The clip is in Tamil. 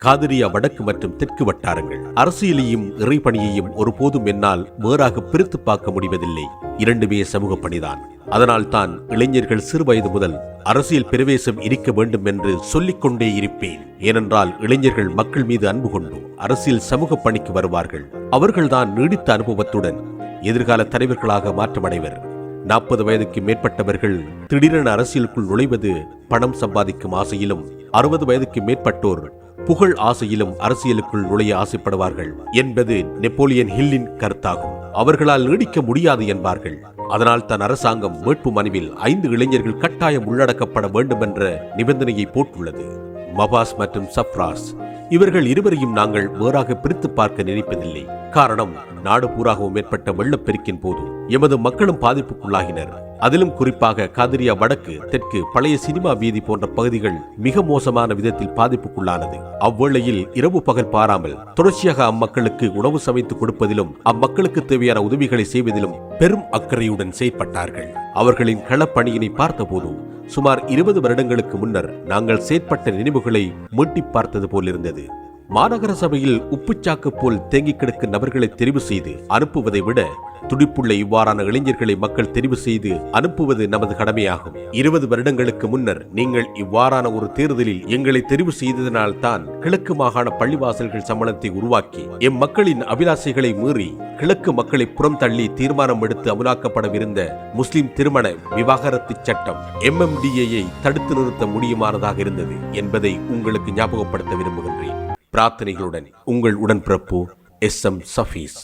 காதிரியா வடக்கு மற்றும் தெற்கு வட்டாரங்கள். அரசியலையும் இறைப்பணியையும் ஒருபோதும் என்னால் வேறாக பிரித்து பார்க்க முடிவதில்லை. இரண்டுமே சமூக பணிதான். அதனால் தான் இளைஞர்கள் சிறு வயது முதல் அரசியல் பிரவேசம் இருக்க வேண்டும் என்று சொல்லிக்கொண்டே இருப்பேன். ஏனென்றால் இளைஞர்கள் மக்கள் மீது அன்பு கொண்டு அரசியல் சமூக பணிக்கு வருவார்கள். அவர்கள்தான் நீடித்த அனுபவத்துடன் எதிர்கால தலைவர்களாக மாற்றமடைவர். 40 வயதுக்கு மேற்பட்டவர்கள் திடீரென அரசியலுக்குள் நுழைவது பணம் சம்பாதிக்கும் ஆசையிலும், 60 வயதுக்கு மேற்பட்டோர் புகழ் ஆசையிலும் அரசியலுக்குள் நுழைய ஆசைப்படுவார்கள் என்பது நெப்போலியன் ஹில்லின் கருத்தாகும். அவர்களால் நீடிக்க முடியாது என்பார்கள். அதனால் தன் அரசாங்கம் வேட்பு மனுவில் 5 இளைஞர்கள் கட்டாயம் உள்ளடக்கப்பட வேண்டும் என்ற நிபந்தனையை போட்டுள்ளது. மபாஸ் மற்றும் சப்ராஸ் இவர்கள் இருவரையும் நாங்கள் வேறாக பிரித்து பார்க்க நினைப்பதில்லை. காரணம், நாடு பூராகவும் ஏற்பட்ட வெள்ளப்பெருக்கின் போது எமது மக்களும் பாதிப்புக்குள்ளாகினர். அதிலும் குறிப்பாக காதிரியா வடக்கு, தெற்கு, பழைய சினிமா வீதி போன்ற பகுதிகள் மிக மோசமான விதத்தில் பாதிப்புக்குள்ளானது. அவ்வேளையில் இரவு பகல் பாராமல் தொடர்ச்சியாக அம்மக்களுக்கு உணவு சமைத்து கொடுப்பதிலும் அம்மக்களுக்கு தேவையான உதவிகளை செய்வதிலும் பெரும் அக்கறையுடன் செயற்பட்டார்கள். அவர்களின் களப்பணியினை பார்த்தபோது சுமார் 20 வருடங்களுக்கு முன்னர் நாங்கள் செயற்பட்ட நினைவுகளை மீட்டி பார்த்தது போலிருந்தது. மாநகர சபையில் உப்புச்சாக்கு போல் தேங்கி கிடக்கும் நபர்களை தெரிவு செய்து அனுப்புவதை விட துடிப்புள்ள இவ்வாறான இளைஞர்களை மக்கள் தெரிவு செய்து அனுப்புவது நமது கடமையாகும். 20 வருடங்களுக்கு முன்னர் நீங்கள் இவ்வாறான ஒரு தேர்தலில் எங்களை தெரிவு செய்ததனால் தான் கிழக்கு மாகாண பள்ளிவாசல்கள் சம்மேளனத்தை உருவாக்கி எம் மக்களின் அபிலாசைகளை மீறி கிழக்கு மக்களை புறம் தள்ளி தீர்மானம் எடுத்து அமலாக்கப்படவிருந்த முஸ்லிம் திருமண விவாகரத்து சட்டம் MMDA தடுத்து நிறுத்த முடியுமானதாக இருந்தது என்பதை உங்களுக்கு ஞாபகப்படுத்த விரும்புகின்றேன். பிரார்த்தனைகளுடன் உங்கள் உடன்பிறப்பு SM சஃபீஸ்.